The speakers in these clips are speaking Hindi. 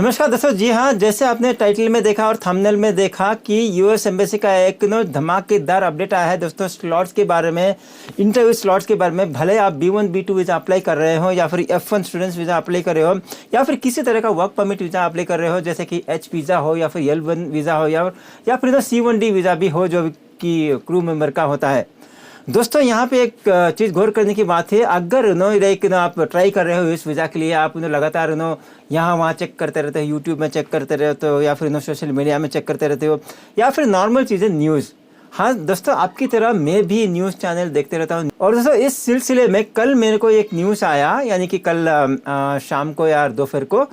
नमस्कार दोस्तों, जी हाँ, जैसे आपने टाइटल में देखा और थंबनेल में देखा कि यूएस एम्बेसी का एक धमाकेदार अपडेट आया है दोस्तों स्लॉट्स के बारे में, इंटरव्यू स्लॉट्स के बारे में। भले आप B1 B2 वीज़ा अप्लाई कर रहे हो या फिर F1 स्टूडेंट्स वीज़ा अप्लाई कर रहे हो या फिर किसी तरह का वर्क परमिट वीज़ा अप्लाई कर रहे हो, जैसे कि H वीज़ा हो या फिर L1 वीज़ा हो या फिर C1D वीज़ा भी हो जो कि क्रू मेंबर का होता है। दोस्तों यहाँ पे एक चीज़ गौर करने की बात है, अगर आप ट्राई कर रहे हो इस वीज़ा के लिए, आप लगातार यहाँ वहाँ चेक करते रहते हो, यूट्यूब में चेक करते रहते हो या फिर सोशल मीडिया में चेक करते रहते हो या फिर नॉर्मल चीज़ें न्यूज़। हाँ दोस्तों, आपकी तरह मैं भी न्यूज़ चैनल देखते रहता हूँ। और दोस्तों इस सिलसिले में कल मेरे को एक न्यूज़ आया, यानी कि कल शाम को या दोपहर को,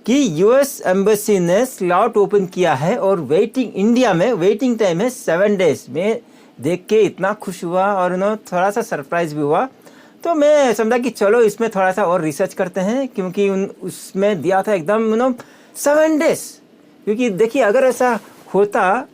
कि यूएस एम्बेसी ने स्लॉट ओपन किया है और इंडिया में वेटिंग टाइम है 7 डेज में। देख के इतना खुश हुआ और थोड़ा सा सरप्राइज भी हुआ। तो मैं समझा कि चलो इसमें थोड़ा सा और रिसर्च करते हैं, क्योंकि उसमें दिया था एकदम 7 डेज। क्योंकि देखिए अगर ऐसा होता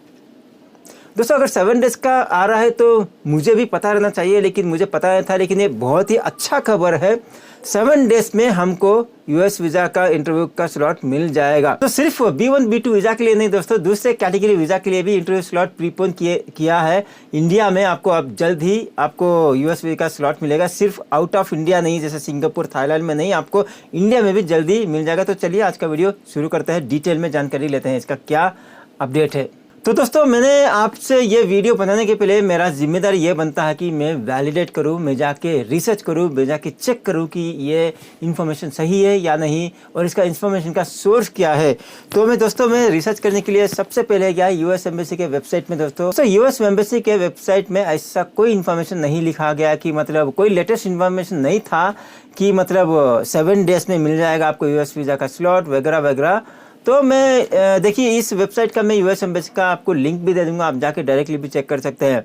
दोस्तों, अगर 7 डेज का आ रहा है तो मुझे भी पता रहना चाहिए, लेकिन मुझे पता नहीं था। लेकिन ये बहुत ही अच्छा खबर है, 7 डेज में हमको यूएस वीज़ा का इंटरव्यू का स्लॉट मिल जाएगा। तो सिर्फ B1 B2 वीज़ा के लिए नहीं दोस्तों, दूसरे कैटेगरी वीज़ा के लिए भी इंटरव्यू स्लॉट प्रीपोन किया है इंडिया में। आपको अब जल्द ही आपको यूएस वीज़ा का स्लॉट मिलेगा, सिर्फ आउट ऑफ इंडिया नहीं, जैसे सिंगापुर थाईलैंड में नहीं, आपको इंडिया में भी जल्दी मिल जाएगा। तो चलिए आज का वीडियो शुरू करते हैं, डिटेल में जानकारी लेते हैं इसका क्या अपडेट है। तो दोस्तों मैंने आपसे ये वीडियो बनाने के पहले मेरा जिम्मेदारी ये बनता है कि मैं वैलिडेट करूँ, मैं जाके रिसर्च करूँ, मैं जाके चेक करूँ कि ये इन्फॉर्मेशन सही है या नहीं और इसका इन्फॉर्मेशन का सोर्स क्या है। तो मैं रिसर्च करने के लिए सबसे पहले गया यूएस एम्बेसी के वेबसाइट में। दोस्तों यूएस एम्बेसी के वेबसाइट में ऐसा कोई इन्फॉर्मेशन नहीं लिखा गया कि कोई लेटेस्ट इन्फॉर्मेशन नहीं था कि 7 डेज में मिल जाएगा आपको यूएस वीज़ा का स्लॉट वगैरह वगैरह। तो मैं देखिए इस वेबसाइट का मैं यूएस एम्बेसी का आपको लिंक भी दे दूंगा, आप जाके डायरेक्टली भी चेक कर सकते हैं।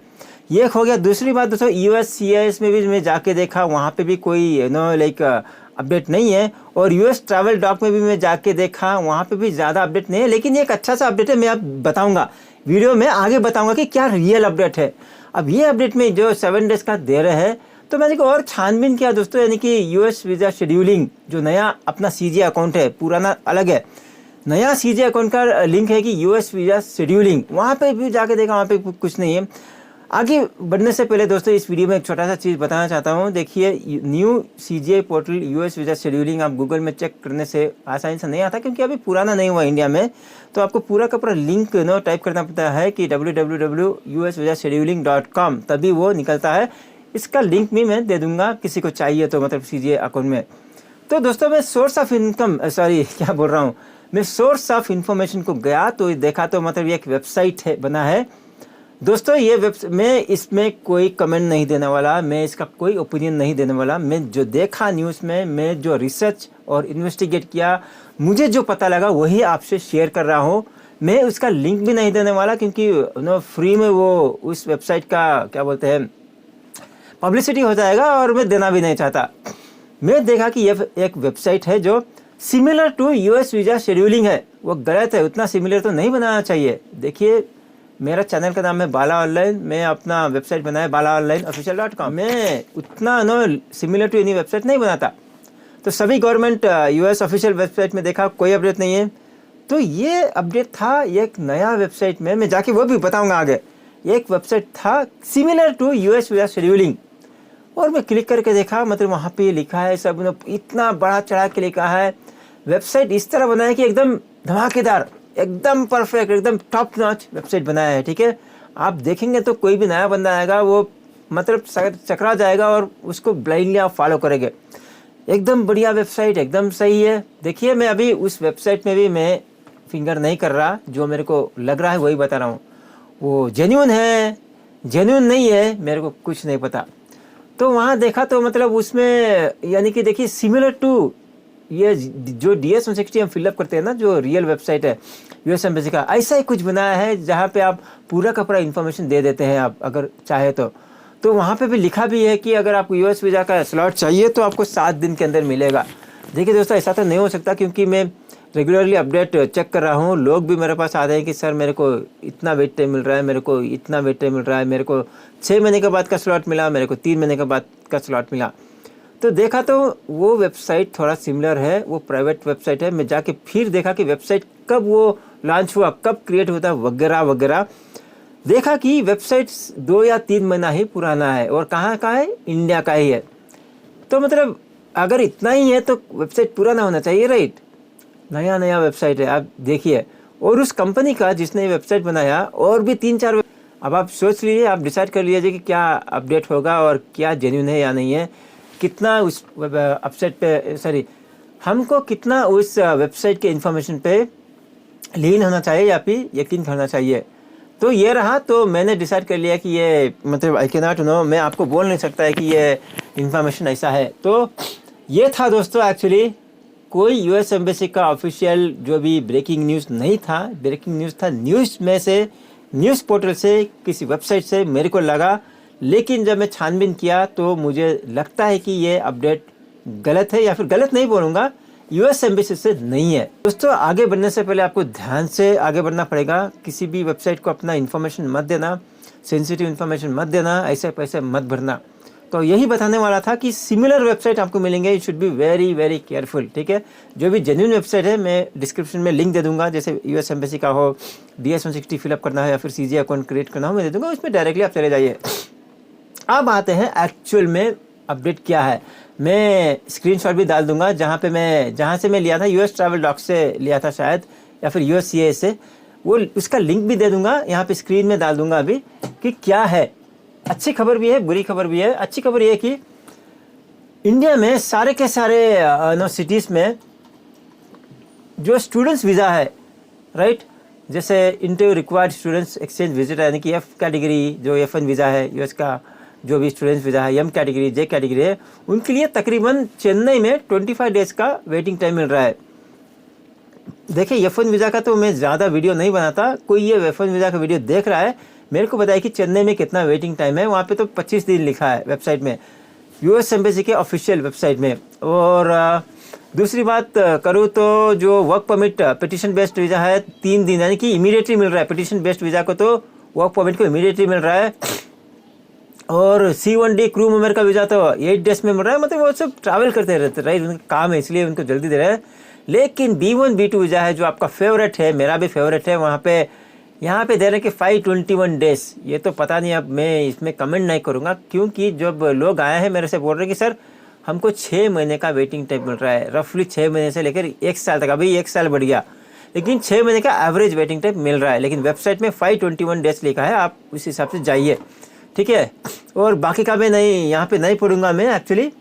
ये हो गया। दूसरी बात दोस्तों, USCIS में भी मैं जाके देखा, वहाँ पे भी कोई अपडेट नहीं है। और US ट्रैवल डॉक में भी मैं जाके देखा, वहाँ पे भी ज़्यादा अपडेट नहीं है। लेकिन एक अच्छा सा अपडेट है, मैं आप बताऊँगा वीडियो में आगे बताऊँगा कि क्या रियल अपडेट है। अब ये अपडेट में जो 7 डेज का दे रहे हैं, तो मैंने और छानबीन किया दोस्तों, यानी कि US वीज़ा शेड्यूलिंग जो नया अपना CJ अकाउंट है, पुराना अलग है, नया CJ अकाउंट का लिंक है कि US वीज़ा शेड्यूलिंग, वहाँ पे भी जाके देखा, वहाँ पे कुछ नहीं है। आगे बढ़ने से पहले दोस्तों इस वीडियो में एक छोटा सा चीज़ बताना चाहता हूँ। देखिए new CJ portal US visa scheduling आप गूगल में चेक करने से आसानी से नहीं आता, क्योंकि अभी पुराना नहीं हुआ इंडिया में। तो आपको पूरा का पूरा लिंक टाइप करना पड़ता है कि www.usvisascheduling.com, तभी वो निकलता है। इसका लिंक भी मैं दे दूँगा किसी को चाहिए तो, CJ अकाउंट में। तो दोस्तों मैं सोर्स ऑफ इंफॉर्मेशन को गया तो देखा तो ये एक वेबसाइट है बना है दोस्तों। ये मैं इसमें कोई कमेंट नहीं देने वाला, मैं इसका कोई ओपिनियन नहीं देने वाला। मैं जो देखा न्यूज़ में, मैं जो रिसर्च और इन्वेस्टिगेट किया, मुझे जो पता लगा वही आपसे शेयर कर रहा हूँ। मैं उसका लिंक भी नहीं देने वाला, क्योंकि फ्री में वो उस वेबसाइट का क्या बोलते हैं पब्लिसिटी हो जाएगा और मैं देना भी नहीं चाहता। मैं देखा कि यह एक वेबसाइट है जो similar to US visa scheduling है, वो गलत है, उतना सिमिलर तो नहीं बनाना चाहिए। देखिए मेरा चैनल का नाम है बाला ऑनलाइन, मैं अपना वेबसाइट बनाया balaonlineofficial.com। मैं उतना सिमिलर टू एनी वेबसाइट नहीं बनाता। तो सभी गवर्नमेंट US ऑफिशियल वेबसाइट में देखा, कोई अपडेट नहीं है। तो ये अपडेट था एक नया वेबसाइट में, मैं जाके वो भी बताऊँगा आगे। एक वेबसाइट था similar to US visa scheduling, और मैं क्लिक करके देखा, वहाँ पे लिखा है सब, इतना बड़ा चढ़ा के लिखा है। वेबसाइट इस तरह बनाया है कि एकदम धमाकेदार, एकदम परफेक्ट, एकदम टॉप नॉच वेबसाइट बनाया है। ठीक है, आप देखेंगे तो कोई भी नया बंदा आएगा वो चकरा जाएगा और उसको ब्लाइंडली आप फॉलो करेंगे। एकदम बढ़िया वेबसाइट, एकदम सही है। देखिए मैं अभी उस वेबसाइट में भी मैं फिंगर नहीं कर रहा, जो मेरे को लग रहा है वही बता रहा हूँ। वो जेन्युइन है जेन्युइन नहीं है मेरे को कुछ नहीं पता। तो वहाँ देखा तो उसमें यानी कि देखिए सिमिलर टू ये जो DS-160 हम फिलअप करते हैं ना, जो रियल वेबसाइट है US एम्बेसी का, ऐसा ही कुछ बनाया है जहाँ पे आप पूरा का पूरा इन्फॉर्मेशन दे देते हैं आप अगर चाहे तो वहाँ पे भी लिखा भी है कि अगर आपको US वीज़ा का स्लॉट चाहिए तो आपको 7 दिन के अंदर मिलेगा। देखिए दोस्तों ऐसा तो नहीं हो सकता, क्योंकि मैं रेगुलरली अपडेट चेक कर रहा हूँ। लोग भी मेरे पास आते हैं कि सर मेरे को इतना वेट टाइम मिल रहा है, मेरे को इतना वेट टाइम मिल रहा है, मेरे को 6 महीने के बाद का स्लॉट मिला, मेरे को 3 महीने के बाद का स्लॉट मिला। तो देखा तो वो वेबसाइट थोड़ा सिमिलर है, वो प्राइवेट वेबसाइट है। मैं जाके फिर देखा कि वेबसाइट कब वो लॉन्च हुआ, कब क्रिएट हुआ वगैरह वगैरह। देखा कि वेबसाइट 2 या 3 महीना ही पुराना है और कहाँ का है, इंडिया का ही है। तो मतलब अगर इतना ही है तो वेबसाइट पुराना होना चाहिए, राइट। नया नया वेबसाइट है, आप देखिए। और उस कंपनी का जिसने वेबसाइट बनाया और भी 3-4। अब आप सोच लीजिए, आप डिसाइड कर लीजिए कि क्या अपडेट होगा और क्या जेन्युइन है या नहीं है, कितना उस वेबसाइट पे, सॉरी, हमको कितना उस वेबसाइट के इंफॉर्मेशन पे लीन होना चाहिए या फिर यकीन करना चाहिए। तो ये रहा। तो मैंने डिसाइड कर लिया कि ये मतलब आई कैन नॉट नो, मैं आपको बोल नहीं सकता है कि ये इंफॉर्मेशन ऐसा है। तो ये था दोस्तों, एक्चुअली कोई यूएस एम्बेसी का ऑफिशियल जो भी ब्रेकिंग न्यूज़ नहीं था। ब्रेकिंग न्यूज़ था न्यूज़ में से, न्यूज़ पोर्टल से, किसी वेबसाइट से मेरे को लगा। लेकिन जब मैं छानबीन किया तो मुझे लगता है कि ये अपडेट गलत है, या फिर गलत नहीं बोलूँगा, यूएस एम्बेसी से नहीं है। दोस्तों आगे बढ़ने से पहले आपको ध्यान से आगे बढ़ना पड़ेगा। किसी भी वेबसाइट को अपना इन्फॉर्मेशन मत देना, सेंसिटिव इन्फॉर्मेशन मत देना, ऐसे पैसे मत भरना। तो यही बताने वाला था कि सिमिलर वेबसाइट आपको मिलेंगे, you should be very very careful, ठीक है। जो भी जेन्युइन वेबसाइट है मैं डिस्क्रिप्शन में लिंक दे दूंगा, जैसे यूएस एम्बेसी का हो, DS-160 फिलअप करना है या फिर CG अकाउंट क्रिएट करना हो, मैं दे दूंगा, उसमें डायरेक्टली आप चले जाइए। अब आते हैं एक्चुअल में अपडेट क्या है। मैं स्क्रीनशॉट भी डाल दूंगा जहाँ से मैं लिया था, US ट्रैवल डॉक से लिया था शायद, या फिर USCA से, वो उसका लिंक भी दे दूंगा, यहाँ पे स्क्रीन में डाल दूंगा अभी कि क्या है। अच्छी खबर भी है, बुरी खबर भी है। अच्छी खबर ये है कि इंडिया में सारे के सारे सिटीज़ में जो स्टूडेंट्स वीज़ा है, राइट, जैसे interview required students exchange visit, यानी कि F कैटेगरी जो F1 वीज़ा है US का, जो भी स्टूडेंट्स वीज़ा है, M कैटेगरी, J कैटेगरी है, उनके लिए तकरीबन चेन्नई में 25 डेज़ का वेटिंग टाइम मिल रहा है। देखिए F1 वीज़ा का तो मैं ज़्यादा वीडियो नहीं बनाता, कोई ये F1 वीज़ा का वीडियो देख रहा है मेरे को बताया कि चेन्नई में कितना वेटिंग टाइम है। वहाँ पे तो 25 दिन लिखा है वेबसाइट में, यूएस एम्बेसी के ऑफिशियल वेबसाइट में। और दूसरी बात करूँ तो जो work permit petition based visa है 3 दिन, यानी कि इमीडिएटली मिल रहा है। पिटिशन बेस्ड वीज़ा को तो वर्क परमिट को इमीडिएटली मिल रहा है। और C1D क्रू मेंबर का वीज़ा तो 8 डेज में मिल रहा है। मतलब वो सब ट्रैवल करते रहते, राइट, उनका काम है इसलिए उनको जल्दी दे रहे हैं। लेकिन B1 B2 वीज़ा है जो आपका फेवरेट है, मेरा भी फेवरेट है, वहाँ पे यहाँ पे दे रहे हैं कि 521 डेज। ये तो पता नहीं, अब मैं इसमें कमेंट नहीं करूँगा, क्योंकि जब लोग आए हैं मेरे से बोल रहे हैं कि सर हमको 6 महीने का वेटिंग टाइम मिल रहा है, रफली 6 महीने से लेकर 1 साल तक। अभी 1 साल बढ़ गया, लेकिन 6 महीने का एवरेज वेटिंग टाइम मिल रहा है। लेकिन वेबसाइट में 521 डेज लिखा है, आप उस हिसाब से जाइए, ठीक है। और बाकी का मैं नहीं, यहाँ पे नहीं पढ़ूंगा मैं एक्चुअली।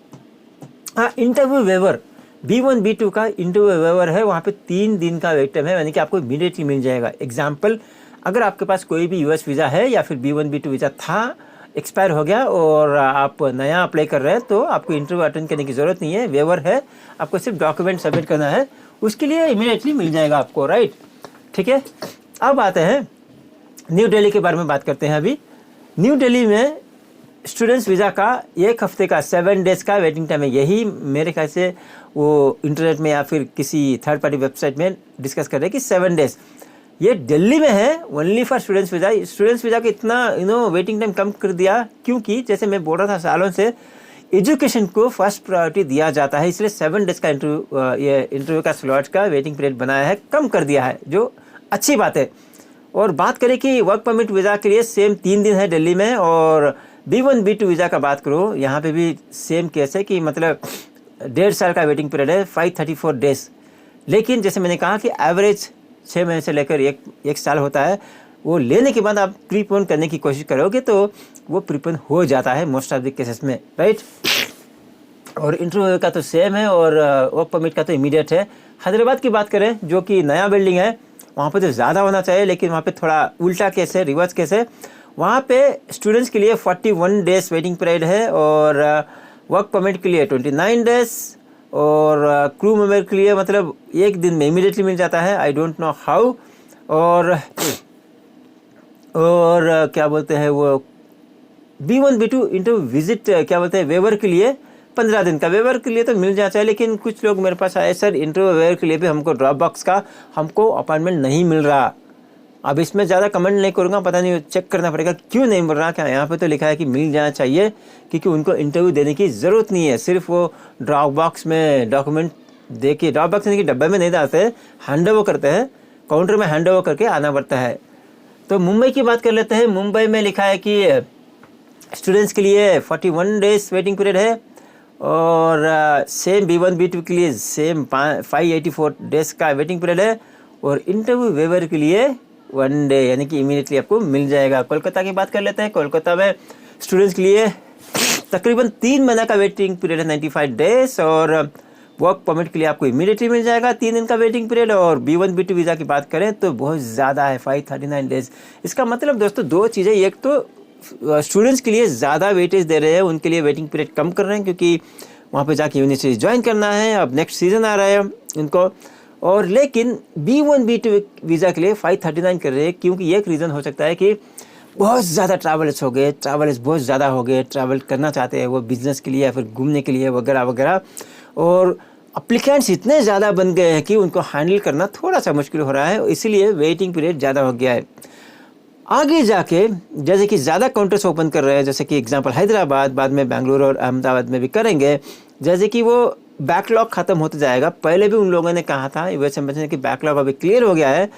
हाँ, इंटरव्यू वेवर B1 B2 का इंटरव्यू वेवर है, वहाँ पे 3 दिन का वेट टाइम है, यानी कि आपको इमीडिएटली मिल जाएगा। एग्जाम्पल, अगर आपके पास कोई भी US वीज़ा है या फिर B1 B2 वीज़ा था, एक्सपायर हो गया और आप नया अप्लाई कर रहे हैं, तो आपको इंटरव्यू अटेंड करने की ज़रूरत नहीं है, वेवर है, आपको सिर्फ डॉक्यूमेंट सबमिट करना है, उसके लिए इमीडिएटली मिल जाएगा आपको, राइट, ठीक है। अब आते हैं न्यू दिल्ली के बारे में बात करते हैं। अभी न्यू दिल्ली में स्टूडेंट्स वीज़ा का 1 हफ्ते का 7 डेज़ का वेटिंग टाइम है। यही मेरे ख्याल से वो इंटरनेट में या फिर किसी थर्ड पार्टी वेबसाइट में डिस्कस कर रहे हैं कि 7 डेज़ ये दिल्ली में है, only for students visa. Students visa को इतना वेटिंग टाइम कम कर दिया, क्योंकि जैसे मैं बोल रहा था सालों से एजुकेशन को फर्स्ट प्रायोरिटी दिया जाता है, इसलिए 7 डेज़ का इंटरव्यू का स्लॉट का वेटिंग पीरियड बनाया है, कम कर दिया है, जो अच्छी बात है। और बात करें कि वर्क परमिट वीज़ा के लिए सेम 3 दिन है दिल्ली में। और B1 B2 वीज़ा का बात करो, यहाँ पे भी सेम केस है कि मतलब 1.5 साल का वेटिंग पीरियड है, 534 डेज। लेकिन जैसे मैंने कहा कि एवरेज 6 महीने से लेकर एक साल होता है। वो लेने के बाद आप प्रीपोन करने की कोशिश करोगे तो वो प्रीपोन हो जाता है मोस्ट ऑफ द केसेस में, राइट। और इंटरव्यू का तो सेम है और वर्क परमिट का तो इमीडिएट है। हैदराबाद की बात करें, जो कि नया बिल्डिंग है, वहाँ पे तो ज़्यादा होना चाहिए, लेकिन वहाँ पे थोड़ा उल्टा केस है, रिवर्स केस है। वहाँ पे स्टूडेंट्स के लिए 41 डेज वेटिंग पीरियड है और वर्क परमिट के लिए 29 डेज और क्रू मेंबर के लिए मतलब 1 दिन में इमीडिएटली मिल जाता है, आई डोंट नो हाउ। और क्या बोलते हैं वो B1 B2 इंटरव्यू विजिट क्या बोलते हैं वेवर के लिए 15 दिन का, वेवर के लिए तो मिल जाना चाहिए। लेकिन कुछ लोग मेरे पास आए, सर इंटरव्यू वेवर के लिए भी हमको ड्रॉप बॉक्स का हमको अपॉइंटमेंट नहीं मिल रहा, अब इसमें ज़्यादा कमेंट नहीं करूँगा, पता नहीं चेक करना पड़ेगा क्यों नहीं मिल रहा। क्या यहाँ पे तो लिखा है कि मिल जाना चाहिए, क्योंकि उनको इंटरव्यू देने की ज़रूरत नहीं है। सिर्फ वो ड्रॉप बॉक्स में डॉक्यूमेंट दे के, ड्रॉप बॉक्स के डब्बे में नहीं डालते, हैंड ओवर करते हैं, काउंटर में हैंड ओवर करके आना पड़ता है। तो मुंबई की बात कर लेते हैं। मुंबई में लिखा है कि स्टूडेंट्स के लिए 41 डेज वेटिंग पीरियड है, और सेम B1 B2 के लिए सेम 584 डेज का वेटिंग पीरियड है, और इंटरव्यू वेवर के लिए 1 डे, यानी कि इमीडिएटली आपको मिल जाएगा। कोलकाता की बात कर लेते हैं। कोलकाता में स्टूडेंट्स के लिए तकरीबन 3 महीने का वेटिंग पीरियड है, 95 डेज, और वर्क परमिट के लिए आपको इमीडिएटली मिल जाएगा 3 दिन का वेटिंग पीरियड। और B1 B2 वीज़ा की बात करें तो बहुत ज़्यादा है, 539 डेज। इसका मतलब दोस्तों दो चीज़ें, एक तो स्टूडेंट्स के लिए ज़्यादा वेटेज दे रहे हैं, उनके लिए वेटिंग पीरियड कम कर रहे हैं, क्योंकि वहाँ पे जाके यूनिवर्सिटी ज्वाइन करना है, अब नेक्स्ट सीज़न आ रहा है उनको। और लेकिन B1 B2 वीज़ा के लिए 539 कर रहे हैं, क्योंकि एक रीज़न हो सकता है कि बहुत ज़्यादा ट्रैवलर्स हो गए, ट्रैवलर्स बहुत ज़्यादा हो गए, ट्रैवल करना चाहते हैं वो बिज़नेस के लिए या फिर घूमने के लिए वगैरह वगैरह, और अप्लीकेंट्स इतने ज़्यादा बन गए हैं कि उनको हैंडल करना थोड़ा सा मुश्किल हो रहा है, इसीलिए वेटिंग पीरियड ज़्यादा हो गया है। आगे जाके जैसे कि ज़्यादा काउंटर्स ओपन कर रहे हैं, जैसे कि एग्जांपल हैदराबाद, बाद में बेंगलुरु और अहमदाबाद में भी करेंगे, जैसे कि वो बैकलॉग ख़त्म होता जाएगा। पहले भी उन लोगों ने कहा था यूएस एम्बेसी कि बैकलॉग अभी क्लियर हो गया है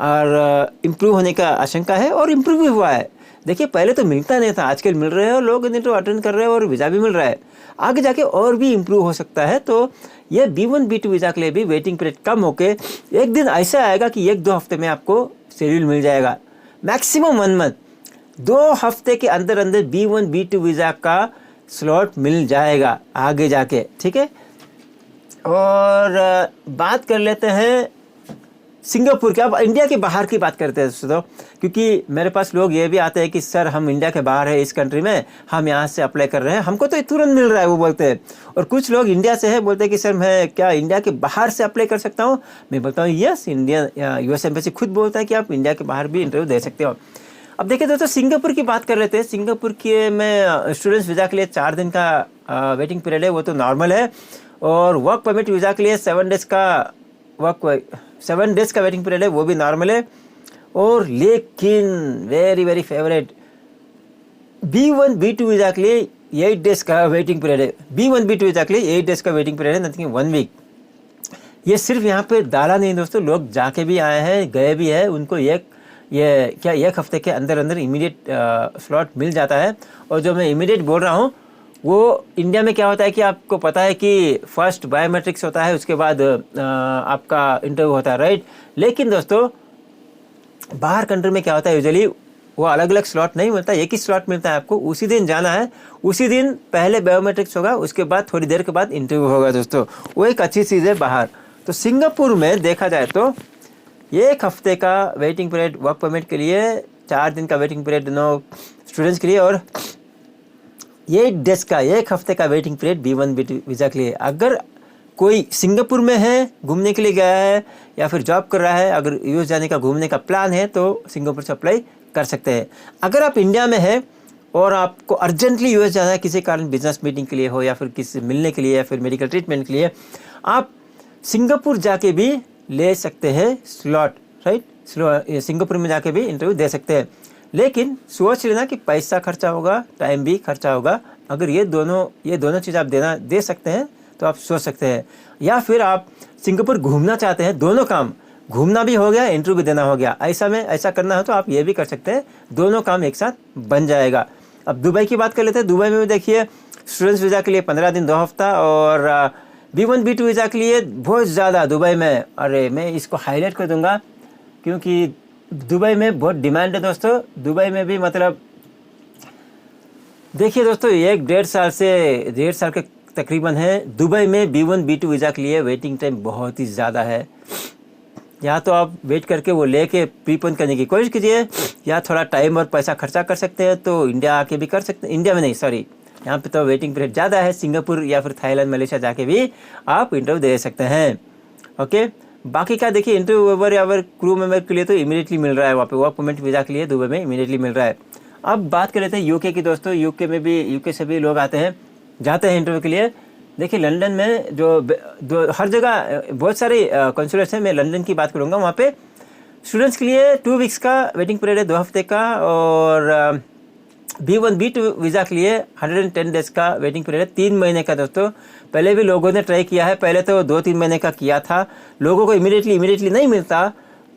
और इम्प्रूव होने का आशंका है, और इम्प्रूव भी हुआ है। देखिए पहले तो मिलता नहीं था, आजकल मिल रहे हैं और लोग इंटरव्यू अटेंड कर रहे हैं और वीज़ा भी मिल रहा है। आगे जाके और भी इम्प्रूव हो सकता है। तो ये B1 B2 वीज़ा के लिए भी वेटिंग पीरियड कम होके एक दिन ऐसा आएगा कि 1-2 हफ्ते में आपको शेड्यूल मिल जाएगा, मैक्सिमम 1 मंथ, 2 हफ्ते के अंदर अंदर B1 B2 वीज़ा का स्लॉट मिल जाएगा आगे जाके, ठीक है। और बात कर लेते हैं सिंगापुर के। अब इंडिया के बाहर की बात करते हैं दोस्तों, क्योंकि मेरे पास लोग ये भी आते हैं कि सर हम इंडिया के बाहर है, इस कंट्री में हम यहाँ से अप्लाई कर रहे हैं, हमको तो तुरंत मिल रहा है, वो बोलते हैं। और कुछ लोग इंडिया से है, बोलते हैं कि सर मैं क्या इंडिया के बाहर से अप्लाई कर सकता हूँ। मैं बोलता हूँ यस, इंडिया यूएस एम्बेसी खुद बोलता है कि आप इंडिया के बाहर भी इंटरव्यू दे सकते हो। अब देखिए दोस्तों सिंगापुर की बात कर लेते हैं। सिंगापुर के में स्टूडेंट्स वीज़ा के लिए 4 दिन का वेटिंग पीरियड है, वो तो नॉर्मल है। और वर्क परमिट वीज़ा के लिए 7 डेज़ का वेटिंग पीरियड है, वो भी नॉर्मल है। और लेकिन very very favourite B1 B2 visa के लिए 8 डेज़ का वेटिंग पीरियड है। B1 B2 वीज़ा के लिए 8 डेज़ का वेटिंग पीरियड है, नथिंग 1 वीक। ये सिर्फ यहाँ पे डाला नहीं दोस्तों, लोग जाके भी आए हैं, गए भी है, उनको एक हफ्ते के अंदर अंदर इमीडिएट स्लॉट मिल जाता है। और जो मैं इमीडिएट बोल रहा हूँ वो इंडिया में क्या होता है कि आपको पता है कि फर्स्ट बायोमेट्रिक्स होता है, उसके बाद आपका इंटरव्यू होता है, राइट। लेकिन दोस्तों बाहर कंट्री में क्या होता है, यूजुअली वो अलग अलग स्लॉट नहीं मिलता, एक ही स्लॉट मिलता है आपको। उसी दिन जाना है, उसी दिन पहले बायोमेट्रिक्स होगा, उसके बाद थोड़ी देर के बाद इंटरव्यू होगा दोस्तों। वो एक अच्छी चीज़ है बाहर। तो सिंगापुर में देखा जाए तो 1 हफ्ते का वेटिंग पीरियड वर्क परमिट के लिए, 4 दिन का वेटिंग पीरियड दोनों स्टूडेंट्स के लिए, और 8 डेज़ का 1 हफ्ते का waiting period B1 B2 visa के लिए। अगर कोई सिंगापुर में है, घूमने के लिए गया है या फिर जॉब कर रहा है, अगर यूएस जाने का घूमने का प्लान है तो सिंगापुर से अप्लाई कर सकते हैं। अगर आप इंडिया में हैं और आपको अर्जेंटली यूएस जाना है, किसी कारण बिजनेस मीटिंग के लिए हो या फिर किसी मिलने के लिए या फिर मेडिकल ट्रीटमेंट के लिए, आप सिंगापुर जाके भी ले सकते हैं स्लॉट, राइट। सिंगापुर में जाके भी इंटरव्यू दे सकते हैं। लेकिन सोच लेना कि पैसा खर्चा होगा, टाइम भी खर्चा होगा। अगर ये दोनों चीज़ आप दे सकते हैं तो आप सोच सकते हैं। या फिर आप सिंगापुर घूमना चाहते हैं, दोनों काम, घूमना भी हो गया, इंटरव्यू भी देना हो गया, ऐसा करना हो तो आप ये भी कर सकते हैं, दोनों काम एक साथ बन जाएगा। अब दुबई की बात कर लेते हैं। दुबई में देखिए स्टूडेंट्स वीज़ा के लिए 15 दिन 2 हफ्ता, और B1 B2 वीज़ा के लिए बहुत ज़्यादा दुबई में, अरे मैं इसको हाईलाइट कर दूंगा क्योंकि दुबई में बहुत डिमांड है दोस्तों। दुबई में भी मतलब देखिए दोस्तों 1-1.5 साल के तकरीबन है। दुबई में B1 B2 वीज़ा के लिए वेटिंग टाइम बहुत ही ज़्यादा है। या तो आप वेट करके वो लेके प्रीपोन करने की कोशिश कीजिए, या थोड़ा टाइम और पैसा खर्चा कर सकते हैं तो इंडिया आके भी कर सकते हैं। इंडिया में नहीं, सॉरी, यहाँ पे तो वेटिंग पीरियड ज़्यादा है। सिंगापुर या फिर थाईलैंड, मलेशिया जाके भी आप इंटरव्यू दे सकते हैं। ओके, बाकी क्या देखिए, इंटरव्यू वेवर या फिर क्रू मेंबर के लिए तो इमीडिएटली मिल रहा है, वहाँ पे वर्क परमिट वीज़ा के लिए दुबई में इमीडिएटली मिल रहा है। अब बात कर लेते हैं यूके की दोस्तों। यूके से भी लोग जाते हैं इंटरव्यू के लिए। देखिए लंदन में जो हर जगह बहुत सारे कंसुलेट्स हैं, मैं लंदन की बात करूँगा, वहाँ पे स्टूडेंट्स के लिए 2 वीक्स का वेटिंग पीरियड है, 2 हफ्ते का। और B1 B2 वीज़ा के लिए 110 डेज का वेटिंग पीरियड है, 3 महीने का दोस्तों। पहले भी लोगों ने ट्राई किया है, पहले तो 2-3 महीने का किया था, लोगों को इमीडिएटली नहीं मिलता,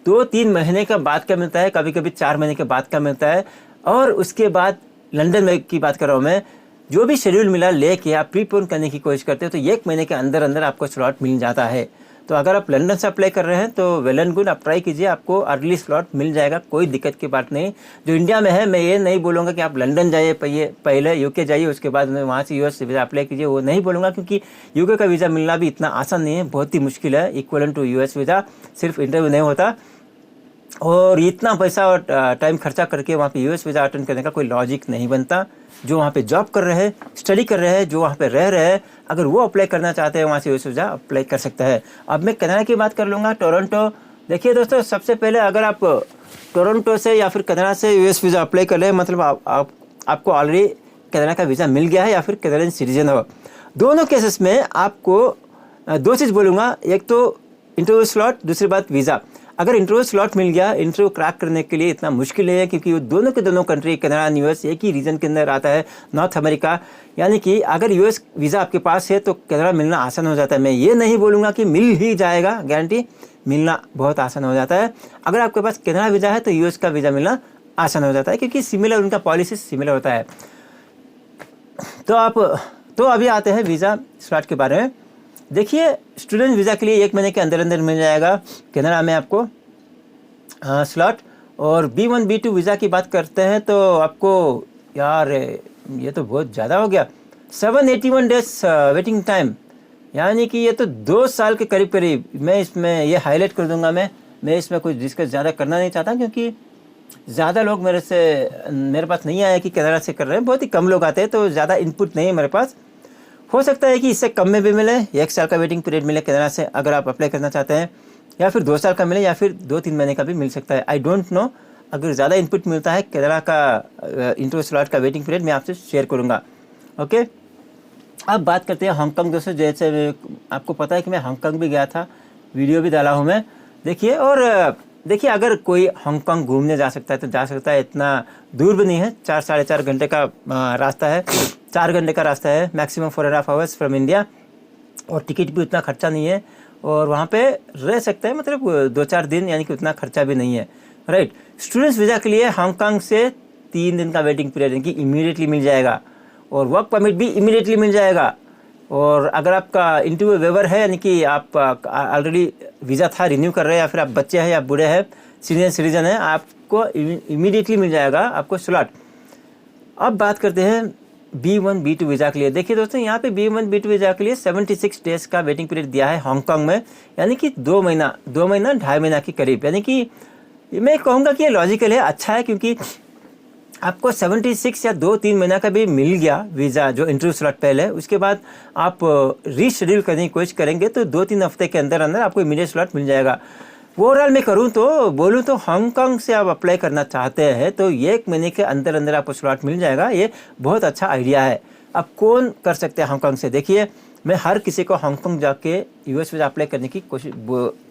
2-3 महीने का बाद का मिलता है, कभी कभी 4 महीने के बाद का मिलता है। और उसके बाद लंदन में की बात कर रहा हूँ मैं, जो भी शेड्यूल मिला लेके आप प्रीपोन करने की कोशिश करते हो तो 1 महीने के अंदर अंदर आपको स्लॉट मिल जाता है। तो अगर आप लंदन से अप्लाई कर रहे हैं तो वेल एंड गुड, आप ट्राई कीजिए, आपको अर्ली स्लॉट मिल जाएगा, कोई दिक्कत की बात नहीं। जो इंडिया में है, मैं ये नहीं बोलूँगा कि आप लंदन जाइए, पहले यूके जाइए, उसके बाद में वहाँ से यूएस वीज़ा अप्लाई कीजिए, वो नहीं बोलूँगा, क्योंकि यूके का वीज़ा मिलना भी इतना आसान नहीं है, बहुत ही मुश्किल है। इक्वलेंट टू यूएस वीज़ा, सिर्फ इंटरव्यू नहीं होता, और इतना पैसा और टाइम खर्चा करके वहाँ पे यूएस वीज़ा अटेंड करने का कोई लॉजिक नहीं बनता। जो वहाँ पे जॉब कर रहे हैं, स्टडी कर रहे हैं, जो वहाँ पे रह रहे हैं, अगर वो अप्लाई करना चाहते हैं वहाँ से यूएस वीज़ा अप्लाई कर सकता है। अब मैं कनाडा की बात कर लूँगा, टोरंटो। देखिए दोस्तों, सबसे पहले अगर आप टोरंटो से या फिर कनाडा से यूएस वीज़ा अप्लाई कर रहे हैं, मतलब आपको ऑलरेडी कनाडा का वीज़ा मिल गया है या फिर कनाडियन सिटीजन हो, दोनों केसेस में आपको 2 चीज़ बोलूँगा, एक तो इंटरव्यू स्लॉट, दूसरी बात वीज़ा। अगर इंटरव्यू स्लॉट मिल गया, इंटरव्यू क्रैक करने के लिए इतना मुश्किल है, क्योंकि वो दोनों के दोनों कंट्री, कनाडा यूएस, एक ही रीजन के अंदर आता है, नॉर्थ अमेरिका। यानी कि अगर यूएस वीज़ा आपके पास है तो कनाडा मिलना आसान हो जाता है। मैं ये नहीं बोलूँगा कि मिल ही जाएगा, गारंटी, मिलना बहुत आसान हो जाता है। अगर आपके पास कनाडा वीज़ा है तो यूएस का वीज़ा मिलना आसान हो जाता है, क्योंकि सिमिलर, उनका पॉलिसी सिमिलर होता है। तो अभी आते हैं वीज़ा स्लॉट के बारे में। देखिए, स्टूडेंट वीज़ा के लिए 1 महीने के अंदर अंदर मिल जाएगा कनाडा में आपको स्लॉट। और B1 B2 वीज़ा की बात करते हैं तो आपको, यार ये तो बहुत ज़्यादा हो गया, 781 डेज वेटिंग टाइम, यानी कि ये तो 2 साल के करीब करीब। मैं इसमें ये हाईलाइट कर दूंगा, मैं इसमें कुछ डिस्कस ज़्यादा करना नहीं चाहता, क्योंकि ज़्यादा लोग मेरे पास नहीं आए कि कनाडा से कर रहे हैं, बहुत ही कम लोग आते हैं, तो ज़्यादा इनपुट नहीं है मेरे पास। हो सकता है कि इससे कम में भी मिले, 1 साल का वेटिंग पीरियड मिले कनाडा से अगर आप अप्लाई करना चाहते हैं, या फिर 2 साल का मिले, या फिर 2-3 महीने का भी मिल सकता है। आई डोंट नो, अगर ज़्यादा इनपुट मिलता है कनाडा का इंटरव्यू स्लॉट का वेटिंग पीरियड, मैं आपसे शेयर करूँगा। ओके, अब बात करते हैं हांगकांग दोस्तों। जैसे आपको पता है कि मैं हांगकांग भी गया था, वीडियो भी डाला हूँ मैं। देखिए, और देखिए, अगर कोई हांगकांग घूमने जा सकता है तो जा सकता है, इतना दूर भी नहीं है, 4-4.5 घंटे का रास्ता है, 4 घंटे का रास्ता है, मैक्सिमम 4.5 आवर्स फ्रॉम इंडिया, और टिकट भी उतना खर्चा नहीं है, और वहाँ पे रह सकते हैं, मतलब 2-4 दिन, यानी कि उतना खर्चा भी नहीं है, राइट। स्टूडेंट्स वीज़ा के लिए हांगकांग से 3 दिन का वेटिंग पीरियड, यानी कि इमीडिएटली मिल जाएगा, और वर्क परमिट भी इमीडिएटली मिल जाएगा। और अगर आपका इंटरव्यू वेवर है, यानी कि आप ऑलरेडी वीज़ा था, रिन्यू कर रहे हैं, या फिर आप बच्चे हैं या बूढ़े हैं, सीनियर सिटीजन है, आपको इमीडिएटली मिल जाएगा आपको स्लॉट। अब बात करते हैं B1 B2 वीज़ा के लिए। देखिए दोस्तों, यहाँ पे B1 B2 वीज़ा के लिए 76 डेज का वेटिंग पीरियड दिया है हांगकांग में, यानी कि 2 महीना 2.5 महीना के करीब। यानी कि मैं कहूँगा कि ये लॉजिकल है, अच्छा है, क्योंकि आपको 76 या 2-3 महीना का भी मिल गया वीज़ा, जो इंटरव्यू स्लॉट पहले, उसके बाद आप रीशेड्यूल करने की कोशिश करेंगे तो 2-3 हफ्ते के अंदर अंदर आपको इमीडिएट स्लॉट मिल जाएगा। ओवरऑल मैं बोलूँ तो हांगकांग से आप अप्लाई करना चाहते हैं तो 1 महीने के अंदर अंदर आपको स्लॉट मिल जाएगा। ये बहुत अच्छा आइडिया है। अब कौन कर सकते हैं हांगकांग से? देखिए, मैं हर किसी को हांगकांग जाके यूएस वीज़ा अप्लाई करने की कोशिश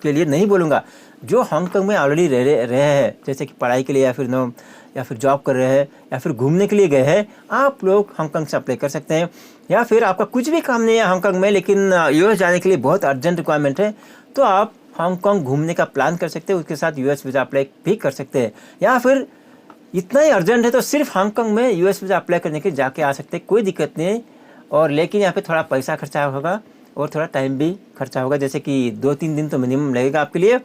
के लिए नहीं बोलूँगा। जो हांगकांग में ऑलरेडी रहे हैं, जैसे कि पढ़ाई के लिए या फिर जॉब कर रहे हैं या फिर घूमने के लिए गए हैं, आप लोग हांगकांग से अप्लाई कर सकते हैं। या फिर आपका कुछ भी काम नहीं है हांगकांग में, लेकिन यूएस जाने के लिए बहुत अर्जेंट रिक्वायरमेंट है, तो आप हांगकांग घूमने का प्लान कर सकते हैं, उसके साथ यूएस वीज़ा अप्लाई भी कर सकते हैं। या फिर इतना ही अर्जेंट है तो सिर्फ हांगकांग में यूएस वीज़ा अप्लाई करने के लिए जाके आ सकते हैं, कोई दिक्कत नहीं। और लेकिन यहाँ पे थोड़ा पैसा खर्चा होगा और थोड़ा टाइम भी खर्चा होगा, जैसे कि 2-3 दिन तो मिनिमम लगेगा आपके लिए।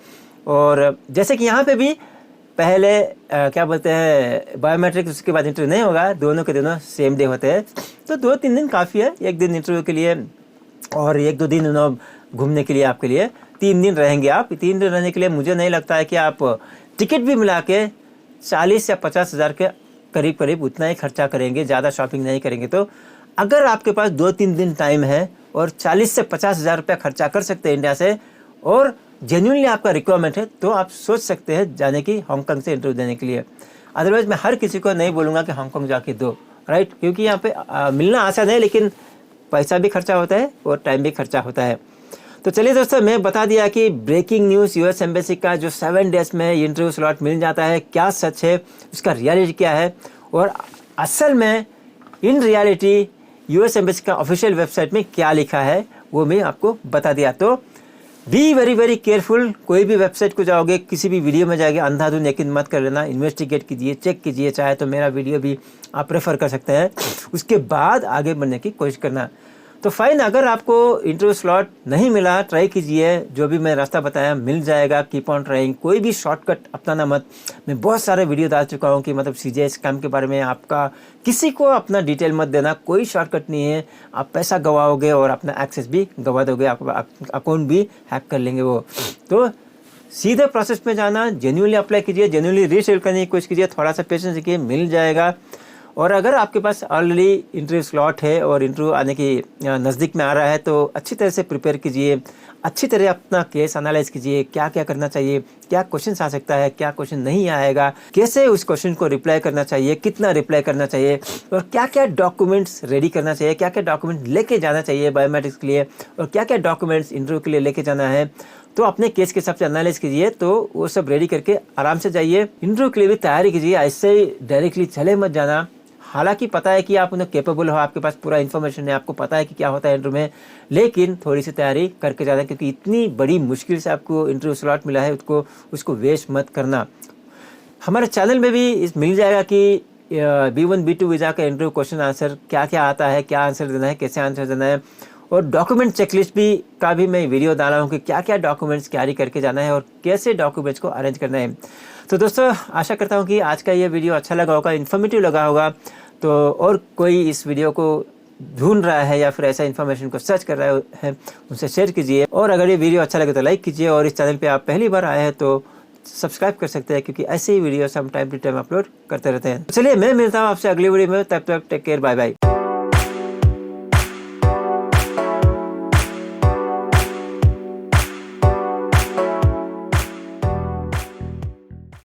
और जैसे कि यहाँ पे भी पहले क्या बोलते हैं, बायोमेट्रिक, उसके बाद इंटरव्यू नहीं होगा, दोनों के दोनों सेम डे होते हैं, तो 2-3 दिन काफ़ी है। 1 दिन इंटरव्यू के लिए और 1-2 दिन घूमने के लिए आपके लिए 3 दिन रहेंगे आप। 3 दिन रहने के लिए मुझे नहीं लगता है कि आप टिकट भी मिला के 40 या 50 हज़ार के करीब उतना ही खर्चा करेंगे, ज़्यादा शॉपिंग नहीं करेंगे। तो अगर आपके पास 2-3 दिन टाइम है और 40 से 50 हज़ार रुपया खर्चा कर सकते हैं इंडिया से, और जेन्युइनली आपका रिक्वायरमेंट है, तो आप सोच सकते हैं जाने की हांगकांग से इंटरव्यू देने के लिए। अदरवाइज मैं हर किसी को नहीं बोलूँगा कि हांगकांग जाके दो, राइट, क्योंकि यहाँ पे मिलना आसान है, लेकिन पैसा भी खर्चा होता है और टाइम भी खर्चा होता है। तो चलिए दोस्तों, मैं बता दिया कि ब्रेकिंग न्यूज़ यूएस एम्बेसी का जो 7 डेज में इंटरव्यू स्लॉट मिल जाता है, क्या सच है, उसका रियलिटी क्या है, और असल में इन रियलिटी यूएस एम्बेसी का ऑफिशियल वेबसाइट में क्या लिखा है वो मैं आपको बता दिया। तो बी वेरी वेरी केयरफुल। कोई भी वेबसाइट को जाओगे, किसी भी वीडियो में जाके अंधाधुंध यकीन मत कर लेना, इन्वेस्टिगेट कीजिए, चेक कीजिए। चाहे तो मेरा वीडियो भी आप रेफर कर सकते हैं, उसके बाद आगे बढ़ने की कोशिश करना। तो फाइन, अगर आपको इंटरव्यू स्लॉट नहीं मिला, ट्राई कीजिए, जो भी मैं रास्ता बताया मिल जाएगा। कीप ऑन ट्राइंग, कोई भी शॉर्टकट अपनाना मत। मैं बहुत सारे वीडियो डाल चुका हूँ कि मतलब सीजे स्कैम के बारे में, आपका किसी को अपना डिटेल मत देना, कोई शॉर्टकट नहीं है। आप पैसा गवाओगे और अपना एक्सेस भी गवा दोगे, आपका अकाउंट भी हैक कर लेंगे वो। तो सीधे प्रोसेस में जाना, जेन्युइनली अप्लाई कीजिए, जेन्युइनली रीसेल करने की कोशिश कीजिए, थोड़ा सा पेशेंस रखिए, मिल जाएगा। और अगर आपके पास ऑलरेडी इंटरव्यू स्लॉट है और इंटरव्यू आने की नज़दीक में आ रहा है, तो अच्छी तरह से प्रिपेयर कीजिए, अच्छी तरह अपना केस एनालाइज कीजिए, क्या क्या करना चाहिए, क्या क्वेश्चन आ सकता है, क्या क्वेश्चन नहीं आएगा, कैसे उस क्वेश्चन को रिप्लाई करना चाहिए, कितना रिप्लाई करना चाहिए, और क्या क्या डॉक्यूमेंट्स रेडी करना चाहिए, क्या क्या डॉक्यूमेंट लेके जाना चाहिए बायोमेट्रिक्स के लिए, और क्या क्या डॉक्यूमेंट्स इंटरव्यू के लिए लेके जाना है। तो अपने केस के हिसाब से एनालाइज कीजिए, तो वो सब रेडी करके आराम से जाइए। इंटरव्यू के लिए भी तैयारी कीजिए, ऐसे ही डायरेक्टली चले मत जाना। हालांकि पता है कि आप उन्हें कैपेबल हो, आपके पास पूरा इन्फॉर्मेशन है, आपको पता है कि क्या होता है इंटरव्यू में, लेकिन थोड़ी सी तैयारी करके जाना, क्योंकि इतनी बड़ी मुश्किल से आपको इंटरव्यू स्लॉट मिला है, उसको वेस्ट मत करना। हमारे चैनल में भी मिल जाएगा कि B1 B2 वीज़ा का इंटरव्यू क्वेश्चन आंसर क्या क्या आता है, क्या आंसर देना है, कैसे आंसर देना है, और डॉक्यूमेंट चेकलिस्ट भी का भी मैं वीडियो डाला हूँ कि क्या क्या डॉक्यूमेंट्स कैरी करके जाना है और कैसे डॉक्यूमेंट्स को अरेंज करना है। तो दोस्तों, आशा करता हूँ कि आज का ये वीडियो अच्छा लगा होगा, इन्फॉर्मेटिव लगा होगा। तो और कोई इस वीडियो को ढूंढ रहा है या फिर ऐसा इन्फॉर्मेशन को सर्च कर रहा है, उनसे शेयर कीजिए। और अगर ये वीडियो अच्छा लगे तो लाइक कीजिए, और इस चैनल पे आप पहली बार आए हैं तो सब्सक्राइब कर सकते हैं, क्योंकि ऐसे ही वीडियोस हम टाइम टू टाइम अपलोड करते रहते हैं। चलिए, मैं मिलता हूँ आपसे अगली वीडियो में, तब तक टेक केयर, बाय बाय।